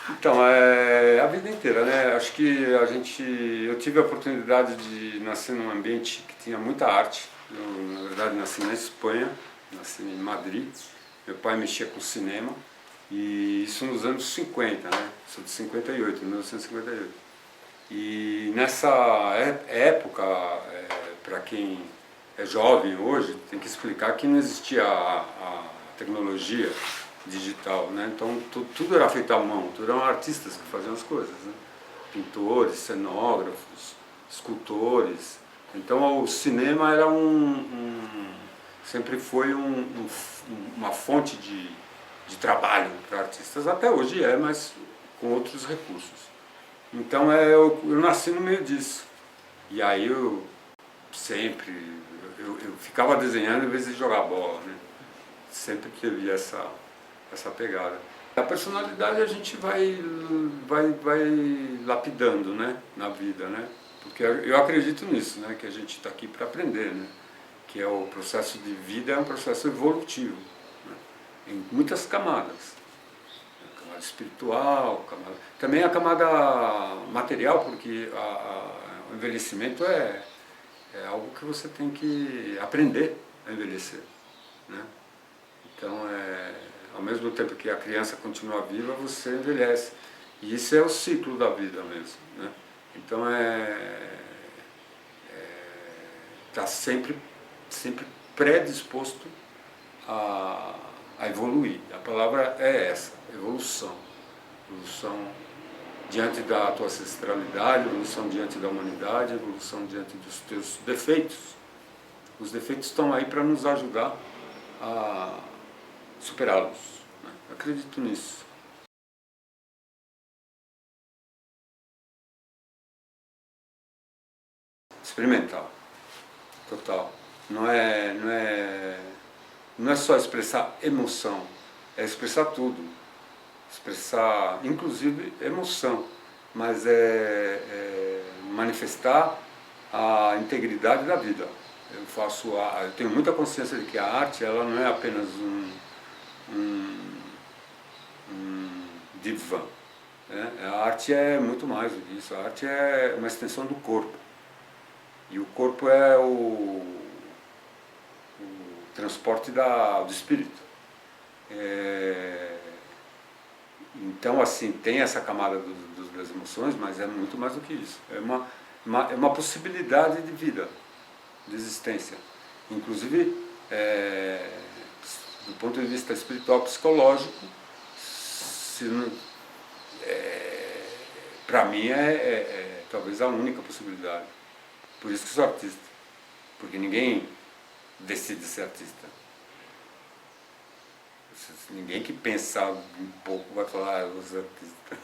Então, a vida inteira, né? Acho que eu tive a oportunidade de nascer num ambiente que tinha muita arte. Eu, na verdade, nasci na Espanha, nasci em Madrid. Meu pai mexia com cinema, e isso nos anos 50, né? Sou de 58, 1958. E nessa época, para quem é jovem hoje, tem que explicar que não existia a tecnologia digital, né? Então tudo era feito à mão, tudo eram artistas que faziam as coisas, né? Pintores, cenógrafos, escultores. Então o cinema era sempre foi uma fonte de trabalho para artistas, até hoje é, mas com outros recursos. Então eu nasci no meio disso. E aí eu sempre, eu ficava desenhando em vez de jogar bola, né? Sempre teve essa pegada. A personalidade a gente vai lapidando, né, na vida, né? Porque eu acredito nisso, né, que a gente está aqui para aprender, né? Que é o processo de vida, é um processo evolutivo, né? Em muitas camadas. A camada espiritual, também a camada material, porque o envelhecimento é algo que você tem que aprender a envelhecer, né? Então, ao mesmo tempo que a criança continua viva, você envelhece. E isso é o ciclo da vida mesmo, né? Então, está sempre predisposto a, a evoluir. A palavra é essa, evolução. Evolução diante da tua ancestralidade, evolução diante da humanidade, evolução diante dos teus defeitos. Os defeitos estão aí para nos ajudar a superá-los, né? Eu acredito nisso. Experimental, total. Não é só expressar emoção, é expressar tudo. Expressar, inclusive, emoção, mas manifestar a integridade da vida. Eu tenho muita consciência de que a arte ela não é apenas um divã, né? A arte é muito mais do que isso. A arte é uma extensão do corpo. E o corpo é o transporte do espírito. Então, assim, tem essa camada das emoções, mas é muito mais do que isso. É uma possibilidade de vida, de existência. Inclusive, do ponto de vista espiritual, psicológico, para mim talvez a única possibilidade. Por isso que sou artista. Porque ninguém decide ser artista. Ninguém que pensar um pouco vai falar, eu vou ser artista.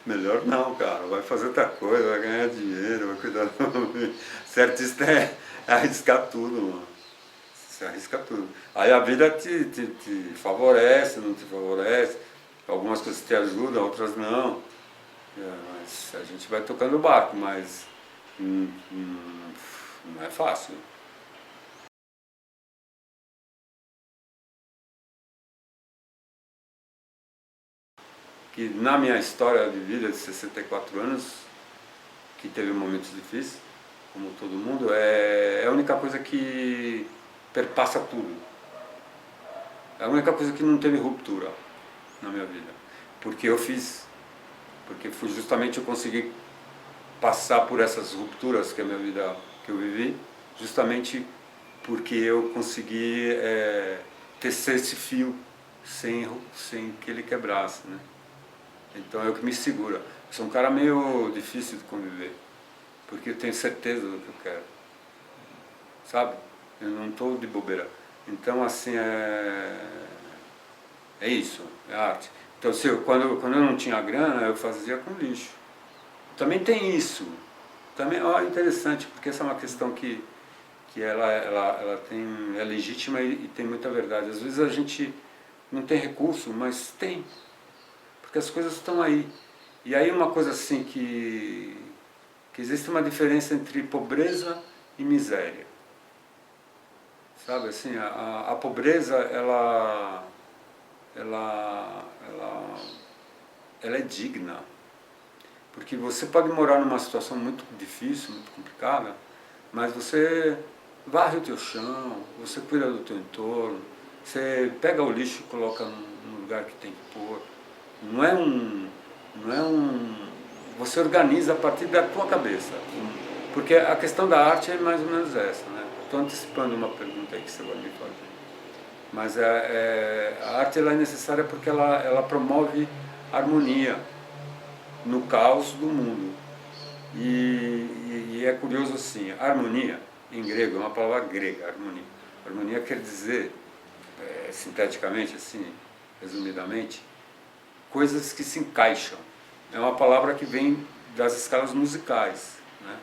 Melhor não, cara. Vai fazer outra coisa, vai ganhar dinheiro, vai cuidar do... Ser artista é arriscar tudo, mano. Você arrisca tudo. Aí a vida te favorece, não te favorece. Algumas coisas te ajudam, outras não. Mas a gente vai tocando o barco, mas não é fácil. Que na minha história de vida de 64 anos, que teve momentos difíceis, como todo mundo, é a única coisa que perpassa tudo. É a única coisa que não teve ruptura na minha vida. Porque eu fiz, porque foi justamente eu consegui passar por essas rupturas que a minha vida, que eu vivi, justamente porque eu consegui tecer esse fio sem que ele quebrasse, né? Então é o que me segura. Eu sou um cara meio difícil de conviver, porque eu tenho certeza do que eu quero, sabe? Eu não estou de bobeira. Então, assim, é isso, é arte. Então, quando eu não tinha grana, eu fazia com lixo. Também tem isso. Também é interessante, porque essa é uma questão que é legítima e tem muita verdade. Às vezes a gente não tem recurso, mas tem, porque as coisas estão aí. E aí uma coisa assim que existe uma diferença entre pobreza e miséria. Sabe assim, a pobreza, ela é digna. Porque você pode morar numa situação muito difícil, muito complicada, mas você varre o teu chão, você cuida do teu entorno, você pega o lixo e coloca no lugar que tem que pôr. Não é um... Você organiza a partir da tua cabeça. Porque a questão da arte é mais ou menos essa, né? Estou antecipando uma pergunta aí que você vai me fazer. Mas a arte ela é necessária porque ela promove harmonia no caos do mundo. E é curioso assim, harmonia, em grego, é uma palavra grega, harmonia. Harmonia quer dizer, sinteticamente, assim, resumidamente, coisas que se encaixam. É uma palavra que vem das escalas musicais, né?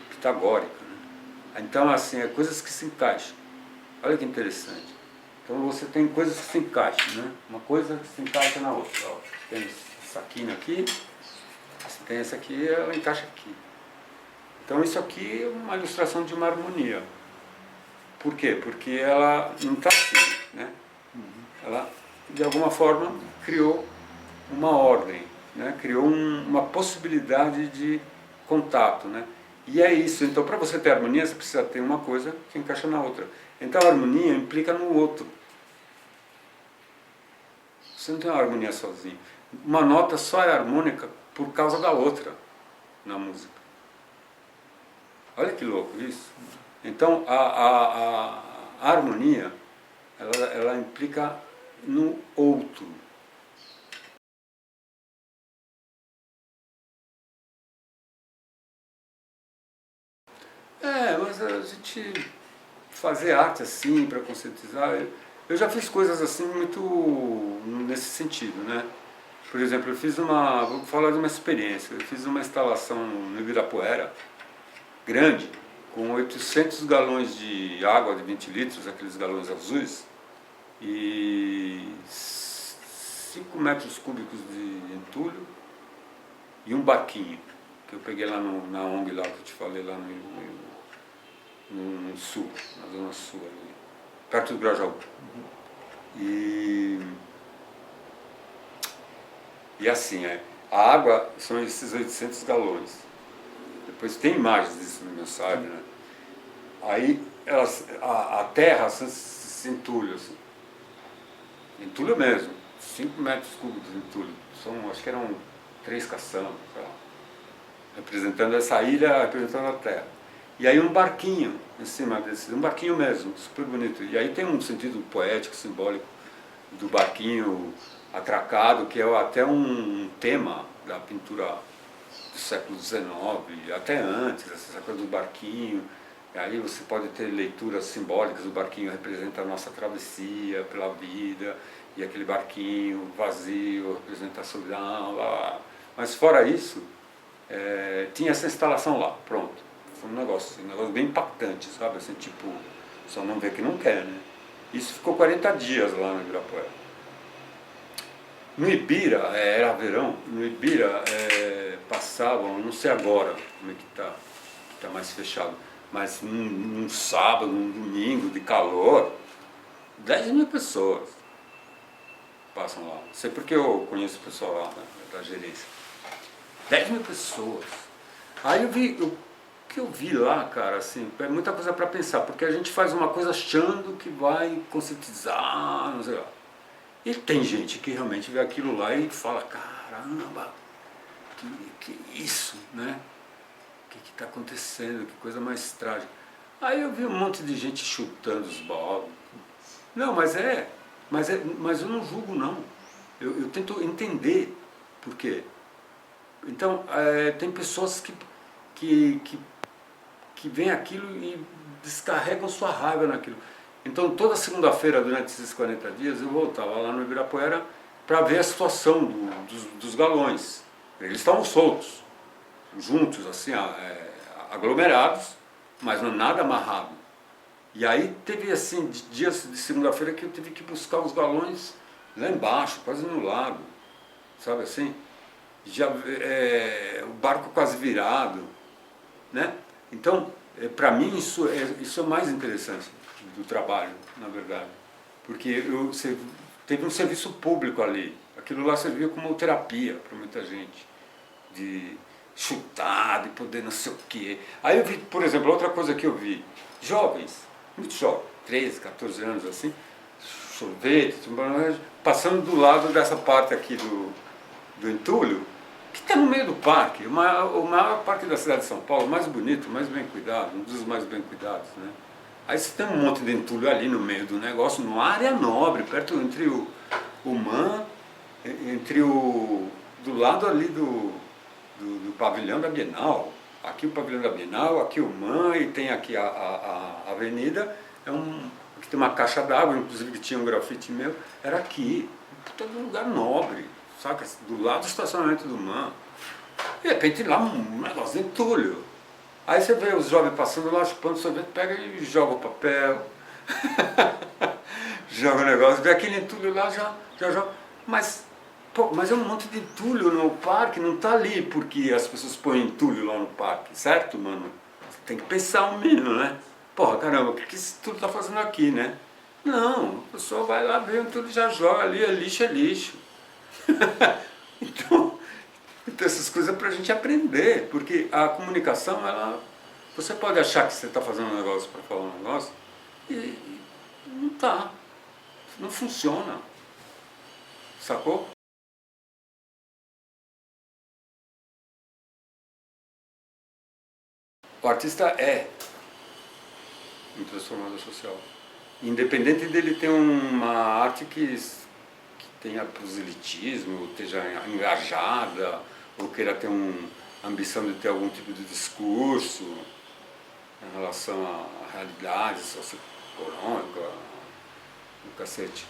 Pitagórica. Né? Então, assim, é coisas que se encaixam. Olha que interessante. Então você tem coisas que se encaixam, né? Uma coisa que se encaixa na outra. Ó, tem esse saquinho aqui, se tem essa aqui, ela encaixa aqui. Então isso aqui é uma ilustração de uma harmonia. Por quê? Porque ela não está assim, né? Ela, de alguma forma, criou uma ordem, né? Criou uma possibilidade de contato, né? E é isso. Então, para você ter harmonia, você precisa ter uma coisa que encaixa na outra. Então, a harmonia implica no outro. Você não tem uma harmonia sozinho. Uma nota só é harmônica por causa da outra na música. Olha que louco isso. Então, a harmonia, ela implica no outro. Mas a gente fazer arte assim, para conscientizar, eu já fiz coisas assim muito nesse sentido, né? Por exemplo, vou falar de uma experiência, eu fiz uma instalação no Ibirapuera, grande, com 800 galões de água de 20 litros, aqueles galões azuis, e 5 metros cúbicos de entulho, e um barquinho, que eu peguei lá na ONG lá, que eu te falei, lá no sul, na zona sul, ali, perto do Grajaú. E assim, a água são esses 800 galões. Depois tem imagens disso no meu site, né? Aí a terra se entulha, assim. Entulho mesmo, 5 metros cúbicos de entulho. Acho que eram 3 caçambas, sei lá, representando essa ilha, representando a terra. E aí um barquinho em cima desse, um barquinho mesmo, super bonito. E aí tem um sentido poético, simbólico do barquinho atracado, que é até um tema da pintura do século XIX, até antes, essa coisa do barquinho. E aí você pode ter leituras simbólicas, o barquinho representa a nossa travessia pela vida, e aquele barquinho vazio representa a solidão, lá. Mas fora isso, tinha essa instalação lá, pronto. Foi um negócio bem impactante, sabe? Assim, tipo, só não vê que não quer, né? Isso ficou 40 dias lá no Ibirapuera. No Ibira, era verão, no Ibira passavam, não sei agora como é que tá mais fechado, mas num sábado, num domingo de calor, 10 mil pessoas passam lá. Não sei porque eu conheço o pessoal lá, né, da gerência. 10 mil pessoas. Aí o que eu vi lá, cara, assim, é muita coisa para pensar, porque a gente faz uma coisa achando que vai conscientizar, não sei lá. E tem gente que realmente vê aquilo lá e fala, caramba, que isso, né? O que está acontecendo? Que coisa mais trágica. Aí eu vi um monte de gente chutando os baldes. Não, mas eu não julgo não. Eu tento entender por quê. Então, tem pessoas que veem aquilo e descarregam sua raiva naquilo. Então, toda segunda-feira, durante esses 40 dias, eu voltava lá no Ibirapuera para ver a situação dos galões. Eles estavam soltos, juntos, assim, aglomerados, mas não nada amarrado. E aí teve, assim, dias de segunda-feira que eu tive que buscar os galões lá embaixo, quase no lago, sabe assim? O barco quase virado, né? Então, para mim, isso é mais interessante do trabalho, na verdade. Porque você teve um serviço público ali. Aquilo lá servia como terapia para muita gente, de chutar, de poder não sei o quê. Aí eu vi, por exemplo, outra coisa que eu vi, jovens, muito jovens, 13, 14 anos assim, sorvete, passando do lado dessa parte aqui do entulho, que está no meio do parque, o maior parque da cidade de São Paulo, mais bonito, mais bem cuidado, um dos mais bem cuidados, né? Aí você tem um monte de entulho ali no meio do negócio, numa área nobre, perto entre o MAN, entre do lado ali do pavilhão da Bienal. Aqui o pavilhão da Bienal, aqui o MAN e tem aqui a avenida, aqui tem uma caixa d'água, inclusive que tinha um grafite meu, era aqui, um lugar nobre, saca? Do lado do estacionamento do MAN. E de repente lá um negócio de entulho. Aí você vê os jovens passando lá, chupando sorvete, pega e joga o papel, joga o negócio, vê aquele entulho lá, já joga. Mas é um monte de entulho no parque, não está ali porque as pessoas põem entulho lá no parque, certo, mano? Tem que pensar um mínimo, né? Porra, caramba, o que esse entulho está fazendo aqui, né? Não, a pessoa vai lá, vê o entulho e já joga ali, é lixo, é lixo. Então essas coisas é para a gente aprender, porque a comunicação, você pode achar que você está fazendo um negócio para falar um negócio e não está, não funciona, sacou? O artista é um transformador social, independente dele ter uma arte que tenha proselitismo, esteja engajada, ou queira ter ambição de ter algum tipo de discurso em relação à realidade socioeconômica, no cacete.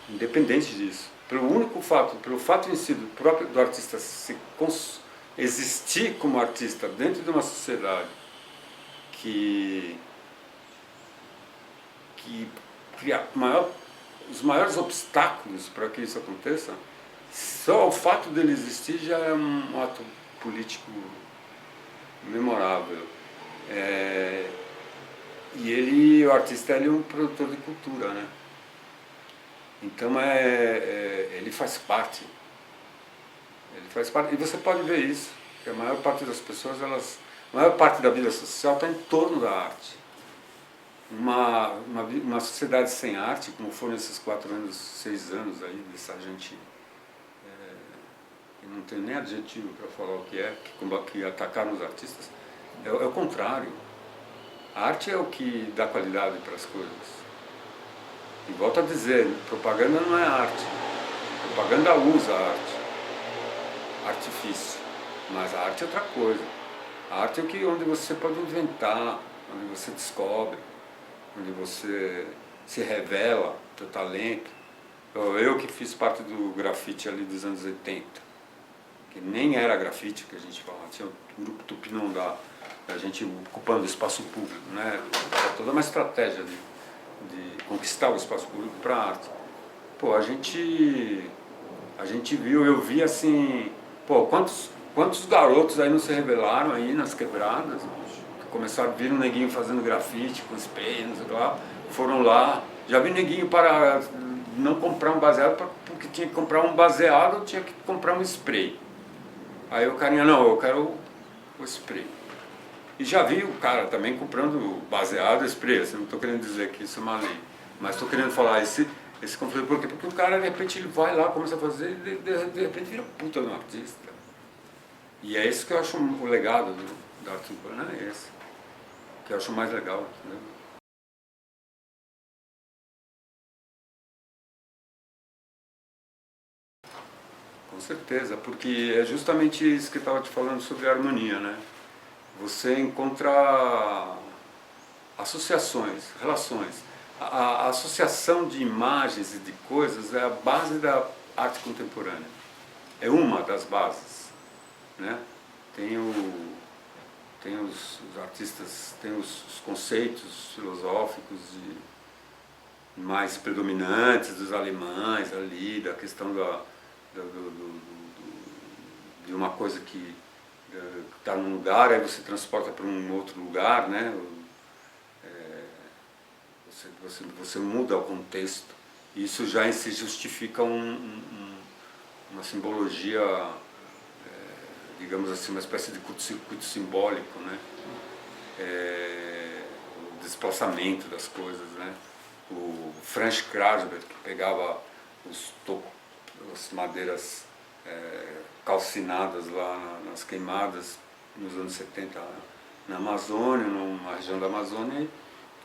Independente disso. Pelo fato em si do artista existir como artista dentro de uma sociedade que cria os maiores obstáculos para que isso aconteça, só o fato dele existir já é um ato político memorável. E o artista, ele é um produtor de cultura, né? Então ele faz parte. Ele faz parte. E você pode ver isso, que a maior parte das pessoas, a maior parte da vida social está em torno da arte. Uma sociedade sem arte, como foram esses 4 anos, 6 anos aí, dessa gente, eu não tenho nem adjetivo para falar o que é, que atacaram os artistas, é o contrário. A arte é o que dá qualidade para as coisas. E volto a dizer, propaganda não é arte. Propaganda usa a arte. Artifício. Mas a arte é outra coisa. A arte é onde você pode inventar, onde você descobre, onde você se revela teu talento. Eu que fiz parte do grafite ali dos anos 80, que nem era grafite que a gente falava, tinha o grupo Tupinambá, a gente ocupando o espaço público, né? Era toda uma estratégia de conquistar o espaço público para a arte. Pô, a gente viu, eu vi assim, pô, quantos garotos aí não se revelaram aí nas quebradas, começaram a vir um neguinho fazendo grafite com spray, não sei lá, foram lá, já vi neguinho para não comprar um baseado, porque tinha que comprar um baseado, tinha que comprar um spray. Aí o carinha, não, eu quero o spray. E já vi o cara também comprando baseado e spray, assim, não estou querendo dizer que isso é uma lei, mas estou querendo falar esse conflito, por quê? Porque o cara de repente ele vai lá, começa a fazer, e de repente vira puta de um artista. E é isso que eu acho o legado da arte urbana, é esse. Que eu acho mais legal, entendeu? Com certeza, porque é justamente isso que eu estava te falando sobre a harmonia, né? Você encontra associações, relações. A associação de imagens e de coisas é a base da arte contemporânea. É uma das bases, né? Tem os artistas, tem os conceitos filosóficos mais predominantes dos alemães ali, da questão de uma coisa que está num lugar, aí você transporta para um outro lugar, né? Você muda o contexto. Isso já em si justifica uma simbologia, digamos assim, uma espécie de curto-circuito simbólico, né? O desplaçamento das coisas, né? O Franz Krasberg, que pegava as madeiras calcinadas lá nas queimadas nos anos 70 na Amazônia, numa região da Amazônia, e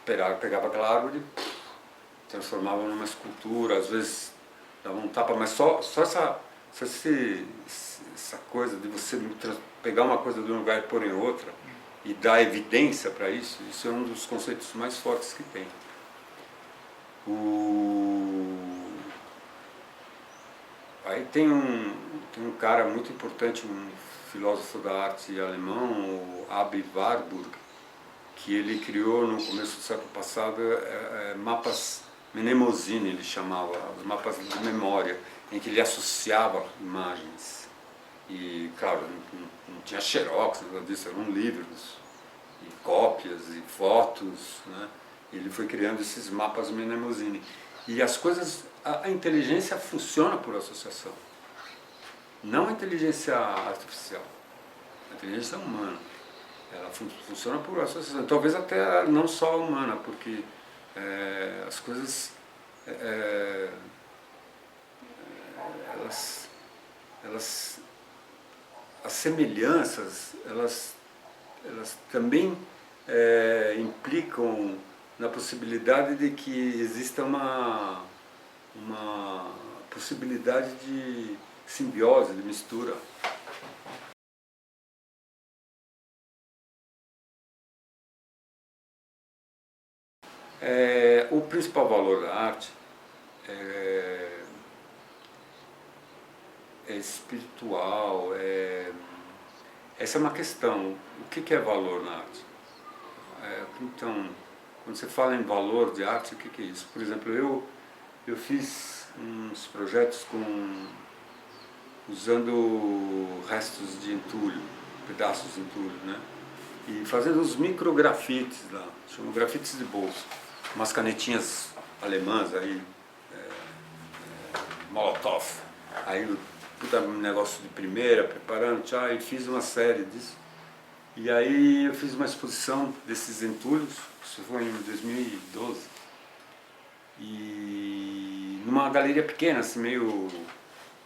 pegava aquela árvore, transformava numa escultura, às vezes dava um tapa, mas só essa coisa de você pegar uma coisa de um lugar e pôr em outra e dar evidência para isso, isso é um dos conceitos mais fortes que tem. Aí tem um cara muito importante, um filósofo da arte alemão, o Aby Warburg, que ele criou no começo do século passado mapas Mnemosine, ele chamava, os mapas de memória, em que ele associava imagens. E, claro, não tinha xerox, nada disso, eram livros, e cópias, e fotos, né? Ele foi criando esses mapas Mnemosine. E as coisas, a inteligência funciona por associação, não a inteligência artificial, a inteligência humana. Ela funciona por associação, talvez até não só humana, porque as coisas, as semelhanças, elas também implicam na possibilidade de que exista uma possibilidade de simbiose, de mistura. O principal valor da arte é espiritual. Essa é uma questão. O que é valor na arte? Então, quando você fala em valor de arte, o que é isso? Por exemplo, eu fiz uns projetos usando restos de entulho, pedaços de entulho, né? E fazendo uns micrografites lá, chamam grafites de bolso, umas canetinhas alemãs aí, Molotov, aí puta negócio de primeira, preparando, tchau, e fiz uma série disso. E aí eu fiz uma exposição desses entulhos, isso foi em 2012, e numa galeria pequena, assim, meio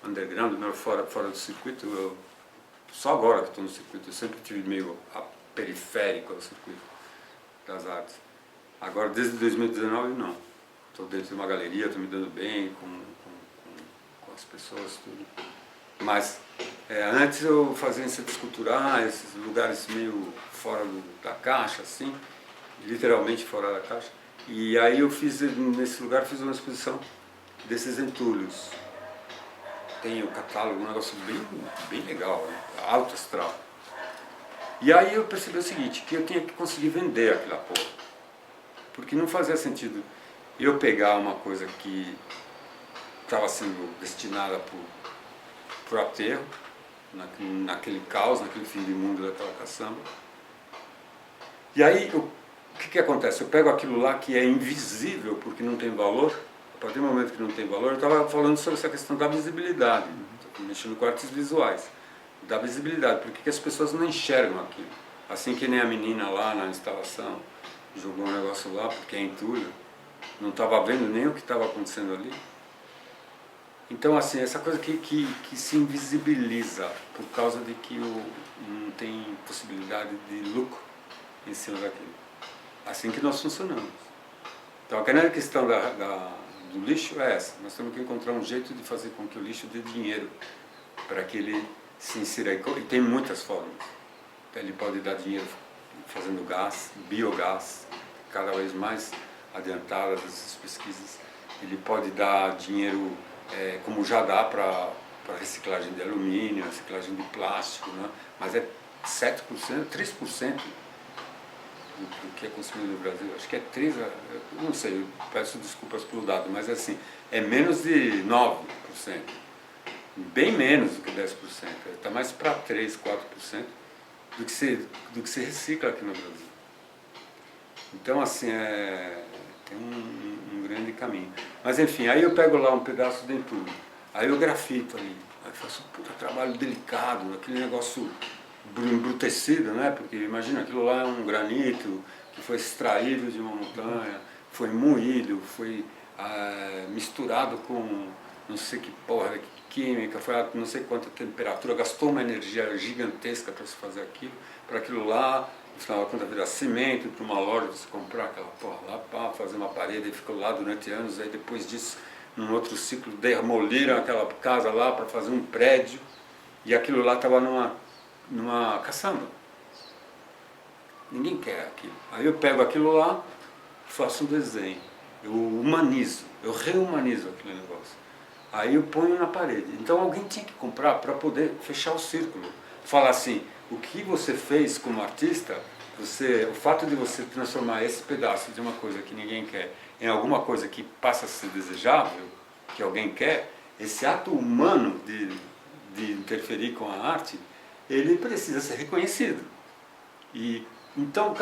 underground, meio fora do circuito. Só agora que estou no circuito, eu sempre tive meio periférico ao circuito das artes. Agora, desde 2019, não. Estou dentro de uma galeria, estou me dando bem com as pessoas, tudo. Mas antes eu fazia em centros culturais, esses lugares meio fora da caixa, assim, literalmente fora da caixa. E aí eu fiz, nesse lugar, fiz uma exposição desses entulhos. Tem o catálogo, um negócio bem legal, né? Alto astral. E aí eu percebi o seguinte, que eu tinha que conseguir vender aquela porra. Porque não fazia sentido eu pegar uma coisa que estava sendo destinada por aterro, naquele caos, naquele fim de mundo daquela caçamba. E aí, o que acontece? Eu pego aquilo lá que é invisível, porque não tem valor. A partir do momento que não tem valor, eu estava falando sobre essa questão da visibilidade, mexendo com artes visuais, da visibilidade, porque as pessoas não enxergam aquilo. Assim que nem a menina lá na instalação jogou um negócio lá, porque é entulho, não estava vendo nem o que estava acontecendo ali. Então, assim, essa coisa que se invisibiliza por causa de que não tem possibilidade de lucro em cima daquilo. Assim que nós funcionamos. Então, a grande questão do lixo é essa. Nós temos que encontrar um jeito de fazer com que o lixo dê dinheiro para que ele se insira. E tem muitas formas. Então, ele pode dar dinheiro fazendo gás, biogás, cada vez mais adiantadas essas pesquisas. Ele pode dar dinheiro, como já dá para reciclagem de alumínio, reciclagem de plástico, né? Mas é 7%, 3% do que é consumido no Brasil. Acho que é 3%, eu não sei, eu peço desculpas pelo dado, mas assim, é menos de 9%. Bem menos do que 10%. Está mais para 3%, 4% do que se recicla aqui no Brasil. Então, assim, tem um grande caminho. Mas enfim, aí eu pego lá um pedaço de entulho, aí eu grafito ali, aí faço um puta trabalho delicado, aquele negócio embrutecido, né? Porque imagina, aquilo lá é um granito que foi extraído de uma montanha, foi moído, foi misturado com não sei que porra, que química, foi a não sei quanta temperatura, gastou uma energia gigantesca para se fazer aquilo, para aquilo lá, no final da conta virar cimento, para uma loja você comprar aquela porra lá, pá, fazer uma parede, e ficou lá durante anos, aí depois disso, num outro ciclo, demoliram aquela casa lá para fazer um prédio, e aquilo lá estava numa caçamba. Ninguém quer aquilo. Aí eu pego aquilo lá, faço um desenho, eu humanizo, eu reumanizo aquele negócio. Aí eu ponho na parede. Então alguém tinha que comprar para poder fechar o círculo. Falar assim, o que você fez como artista, o fato de você transformar esse pedaço de uma coisa que ninguém quer em alguma coisa que passa a ser desejável, que alguém quer, esse ato humano de interferir com a arte, ele precisa ser reconhecido. E então,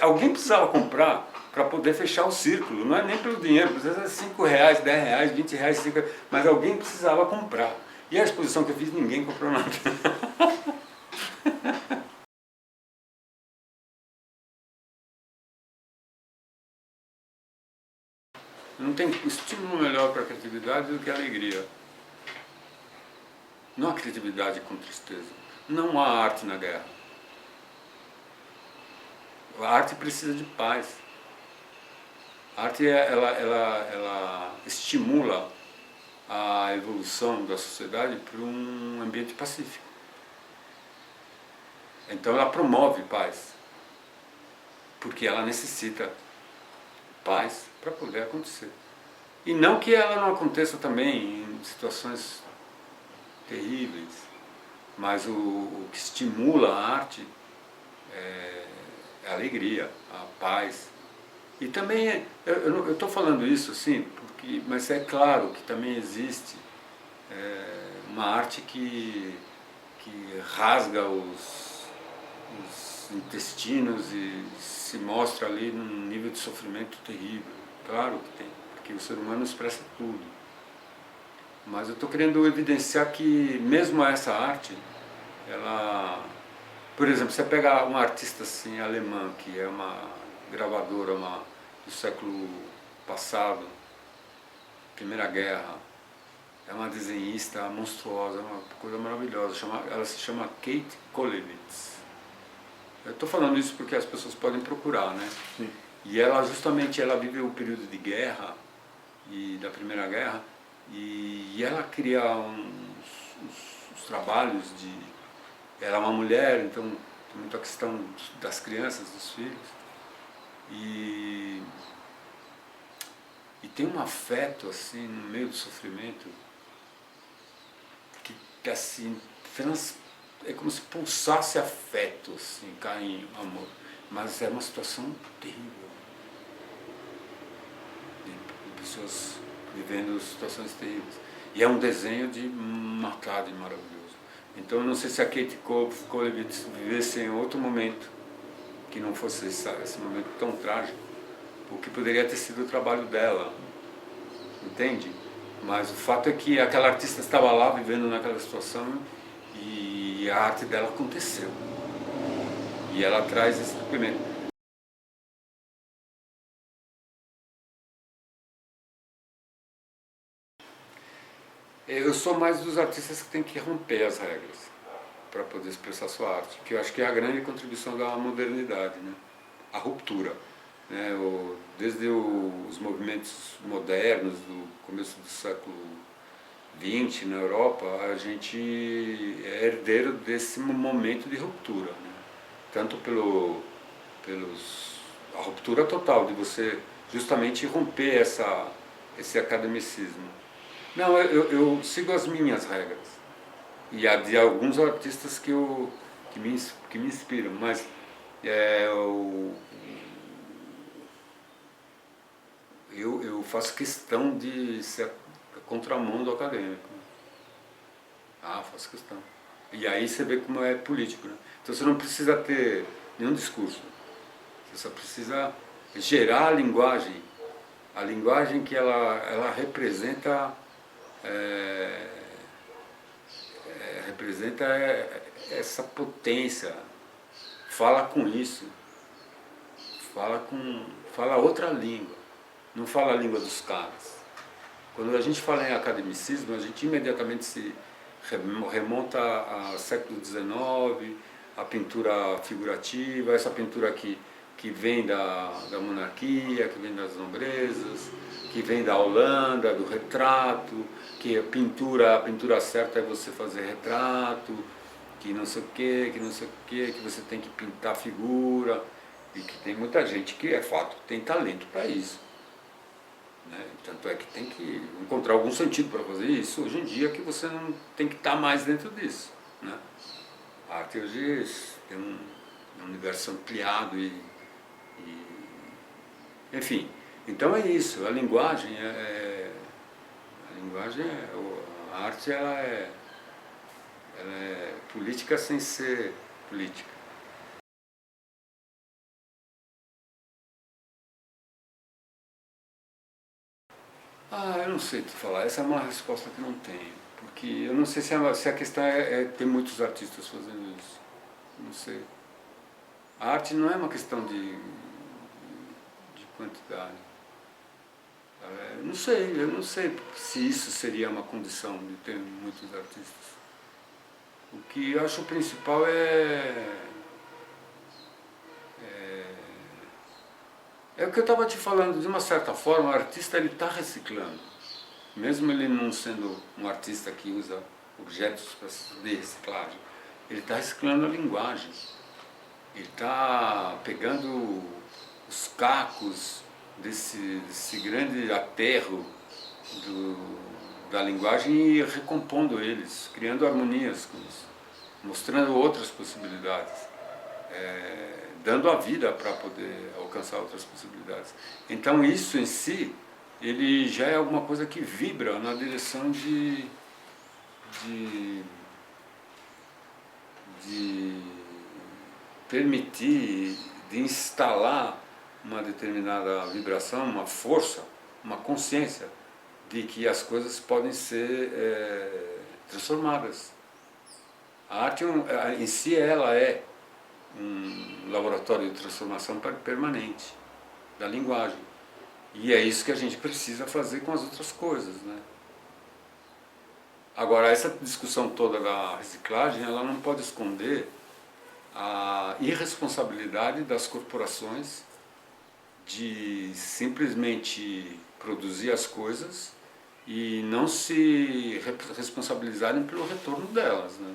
alguém precisava comprar para poder fechar o círculo. Não é nem pelo dinheiro, precisa ser R$5, R$10, R$20, 5 reais, mas alguém precisava comprar. E a exposição que eu fiz, ninguém comprou nada. Não tem estímulo melhor para a criatividade do que a alegria. Não há criatividade com tristeza. Não há arte na guerra. A arte precisa de paz. A arte ela estimula a evolução da sociedade para um ambiente pacífico. Então ela promove paz, porque ela necessita paz para poder acontecer. E não que ela não aconteça também em situações terríveis, mas o que estimula a arte é a alegria, a paz. E também, eu estou falando isso assim, mas é claro que também existe uma arte que rasga os intestinos e se mostra ali num nível de sofrimento terrível. Claro que tem, porque o ser humano expressa tudo. Mas eu estou querendo evidenciar que mesmo essa arte, ela... Por exemplo, você pega uma artista assim, alemã, que é uma gravadora do século passado, Primeira Guerra, é uma desenhista monstruosa, uma coisa maravilhosa, ela se chama Kate Kollwitz. Eu estou falando isso porque as pessoas podem procurar, né? Sim. E ela justamente viveu o período de guerra, e da Primeira Guerra, e ela cria uns trabalhos de... Ela é uma mulher, então tem muita questão das crianças, dos filhos, e tem um afeto assim no meio do sofrimento que assim é como se pulsasse afeto, assim, carinho, amor, mas é uma situação terrível de pessoas vivendo situações terríveis, e é um desenho de matar, de maravilhoso. Então eu não sei se a Kate Kollwitz vivesse em outro momento que não fosse esse momento tão trágico, o que poderia ter sido o trabalho dela, entende? Mas o fato é que aquela artista estava lá vivendo naquela situação e a arte dela aconteceu. E ela traz esse depoimento. Eu sou mais dos artistas que tem que romper as regras para poder expressar sua arte, que eu acho que é a grande contribuição da modernidade, né? A ruptura. Né? Desde os movimentos modernos do começo do século XX na Europa, a gente é herdeiro desse momento de ruptura, né? Tanto a ruptura total, de você justamente romper esse academicismo. Não, eu sigo as minhas regras e a de alguns artistas que me inspiram, mas eu faço questão de ser a contramão do acadêmico. Ah, faço questão. E aí você vê como é político, né? Então você não precisa ter nenhum discurso, você só precisa gerar a linguagem A linguagem que ela representa, representa essa potência, fala com isso, fala outra língua, não fala a língua dos caras. Quando a gente fala em academicismo, a gente imediatamente se remonta ao século XIX, a pintura figurativa, essa pintura que vem da monarquia, que vem das nobrezas, que vem da Holanda, do retrato, que a pintura certa é você fazer retrato, que não sei o que, que você tem que pintar figura, e que tem muita gente que, é fato, tem talento para isso. Né? Tanto é que tem que encontrar algum sentido para fazer isso hoje em dia, que você não tem que estar mais dentro disso. Né? A arte hoje tem um universo ampliado enfim, então é isso, a linguagem a arte ela é política sem ser política. Eu não sei te falar, essa é uma resposta que não tenho, porque eu não sei se a questão é ter muitos artistas fazendo isso, não sei. A arte não é uma questão de quantidade. Eu não sei se isso seria uma condição de ter muitos artistas. O que eu acho principal é o que eu estava te falando, de uma certa forma, o artista ele está reciclando. Mesmo ele não sendo um artista que usa objetos de reciclagem, ele está reciclando a linguagem. Ele está pegando os cacos desse grande aterro da linguagem e recompondo eles, criando harmonias com isso, mostrando outras possibilidades, dando a vida para poder alcançar outras possibilidades. Então isso em si, ele já é alguma coisa que vibra na direção de permitir, de instalar uma determinada vibração, uma força, uma consciência de que as coisas podem ser transformadas. A arte em si ela é um laboratório de transformação permanente da linguagem. E é isso que a gente precisa fazer com as outras coisas, né? Agora, essa discussão toda da reciclagem, ela não pode esconder a irresponsabilidade das corporações de simplesmente produzir as coisas e não se responsabilizarem pelo retorno delas, né?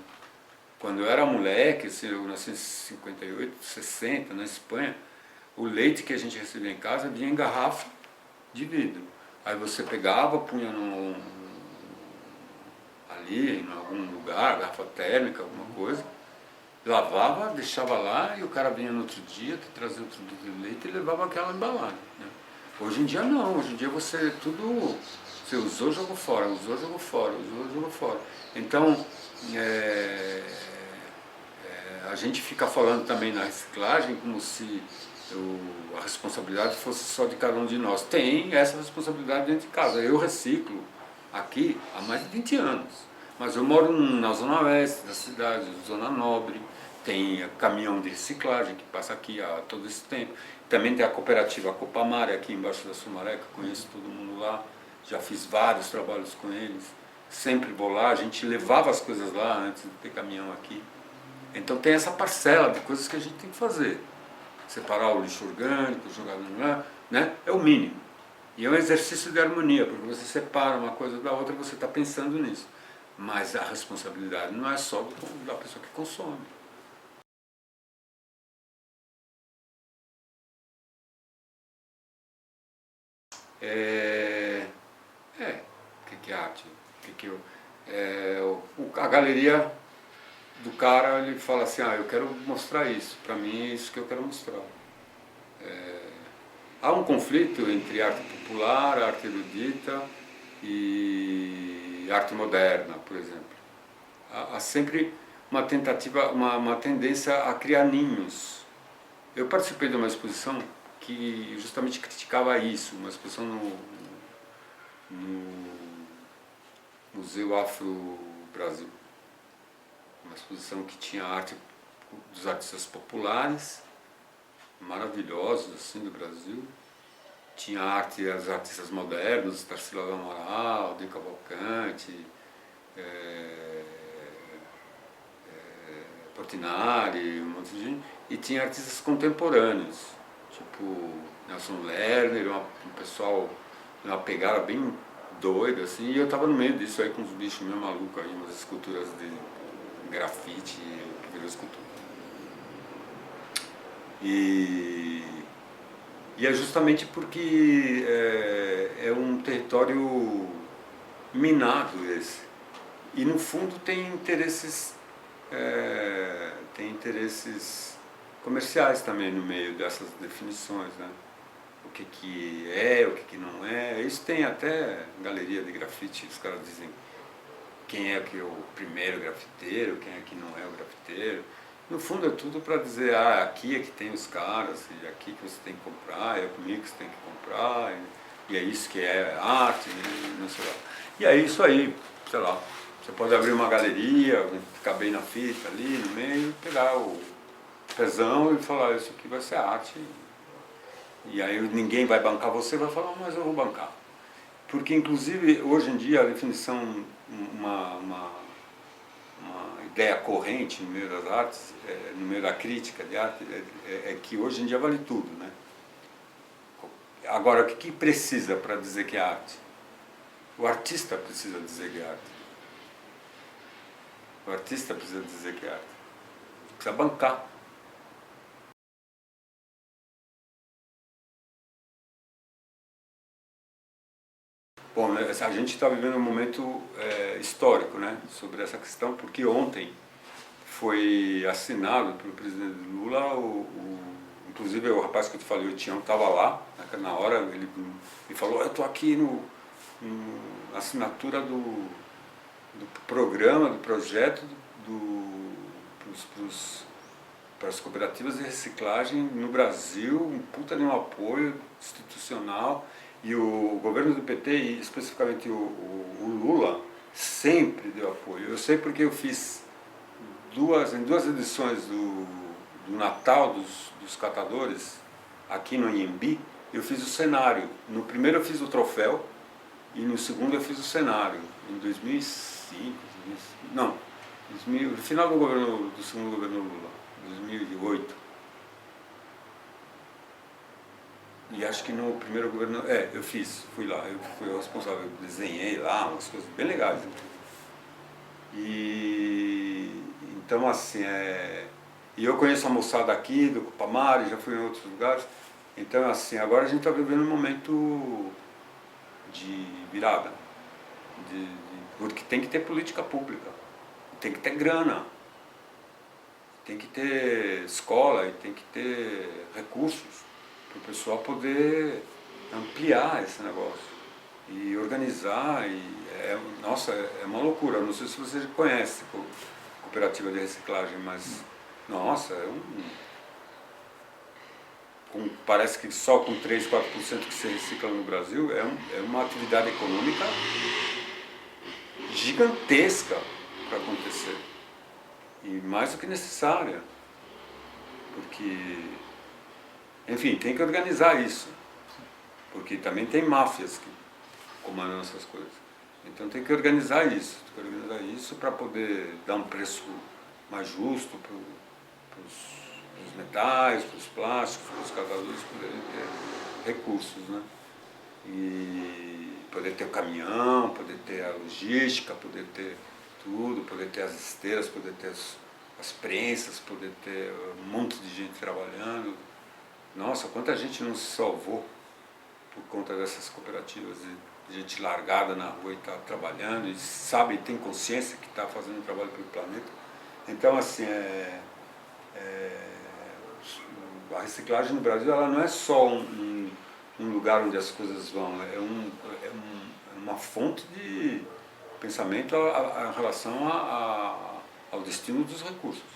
Quando eu era moleque, eu nasci em 58, 60, na Espanha, o leite que a gente recebia em casa vinha em garrafa de vidro. Aí você pegava, punha ali em algum lugar, garrafa térmica, alguma coisa, lavava, deixava lá e o cara vinha no outro dia, trazia outro litro de leite e levava aquela embalagem. Né? Hoje em dia não, hoje em dia você usou, jogou fora, usou, jogou fora, usou, jogou fora. Então, a gente fica falando também na reciclagem como se a responsabilidade fosse só de cada um de nós. Tem essa responsabilidade dentro de casa. Eu reciclo aqui há mais de 20 anos, mas eu moro na zona oeste da cidade, zona nobre, tem caminhão de reciclagem que passa aqui há todo esse tempo. Também tem a cooperativa Copamare aqui embaixo da Sumaré, que eu conheço todo mundo lá, já fiz vários trabalhos com eles, sempre vou lá, a gente levava as coisas lá antes de ter caminhão aqui. Então tem essa parcela de coisas que a gente tem que fazer. Separar o lixo orgânico, jogar no lugar, né? É o mínimo. E é um exercício de harmonia, porque você separa uma coisa da outra e você está pensando nisso. Mas a responsabilidade não é só da pessoa que consome. O que é arte? A galeria do cara, ele fala assim, eu quero mostrar isso, para mim é isso que eu quero mostrar. Há um conflito entre arte popular, arte erudita e arte moderna, por exemplo. Há sempre uma tentativa, uma tendência a criar ninhos. Eu participei de uma exposição que justamente criticava isso, uma exposição no Museu Afro-Brasil. Uma exposição que tinha arte dos artistas populares, maravilhosos assim do Brasil. Tinha arte dos artistas modernos, Tarsila do Amaral, Di Cavalcanti, Portinari, um monte de gente. E tinha artistas contemporâneos, tipo Nelson Lerner, um pessoal, uma pegada bem doida, assim, e eu tava no meio disso aí com uns bichos meio malucos aí, umas esculturas de grafite que virou escultura. E é justamente porque é um território minado esse. E no fundo tem interesses comerciais também no meio dessas definições, né? O que é, o que não é. Isso tem até galeria de grafite, os caras dizem quem é que é o primeiro grafiteiro, quem é que não é o grafiteiro. No fundo é tudo para dizer, aqui é que tem os caras, e aqui que você tem que comprar, é comigo que você tem que comprar, e é isso que é arte, e não sei lá. E é isso aí, sei lá, você pode abrir uma galeria, ficar bem na fita ali no meio, pegar o pezão e falar, isso aqui vai ser arte. E aí ninguém vai bancar você, vai falar, mas eu vou bancar. Porque inclusive hoje em dia a definição, uma ideia corrente no meio das artes, no meio da crítica de arte, é que hoje em dia vale tudo, né? Agora, o que precisa para dizer que é arte? O artista precisa dizer que é arte. O artista precisa dizer que é arte. Precisa bancar. Bom, né, a gente está vivendo um momento histórico, né, sobre essa questão, porque ontem foi assinado pelo presidente Lula, inclusive o rapaz que eu te falei, o Tião, estava lá, na hora ele me falou, eu estou aqui na assinatura do programa, do projeto para as cooperativas de reciclagem no Brasil, um puta de um apoio institucional. E o governo do PT, e especificamente o Lula, sempre deu apoio. Eu sei porque eu fiz em duas edições do Natal dos Catadores, aqui no Inhembi, eu fiz o cenário. No primeiro eu fiz o troféu e no segundo eu fiz o cenário, em 2005, não, no final do segundo governo Lula, 2008. E acho que no primeiro governo, eu fui lá, eu fui o responsável, eu desenhei lá umas coisas bem legais. E então assim, e eu conheço a moçada aqui do Cupamari, já fui em outros lugares. Então assim, agora a gente está vivendo um momento de virada, porque tem que ter política pública, tem que ter grana, tem que ter escola e tem que ter recursos para o pessoal poder ampliar esse negócio e organizar. Nossa, é uma loucura. Não sei se você conhece cooperativa de reciclagem, mas nossa, parece que só com 3, 4% que se recicla no Brasil é uma atividade econômica gigantesca para acontecer e mais do que necessária, porque enfim, tem que organizar isso, porque também tem máfias que comandam essas coisas. Então tem que organizar isso, para poder dar um preço mais justo para os metais, para os plásticos, para os catadores poderem ter recursos, né? E poder ter o caminhão, poder ter a logística, poder ter tudo, poder ter as esteiras, poder ter as prensas, poder ter um monte de gente trabalhando. Nossa, quanta gente não se salvou por conta dessas cooperativas, de gente largada na rua e está trabalhando, e sabe, tem consciência que está fazendo um trabalho pelo planeta. Então, assim, a reciclagem no Brasil ela não é só um lugar onde as coisas vão, é uma fonte de pensamento em relação ao destino dos recursos.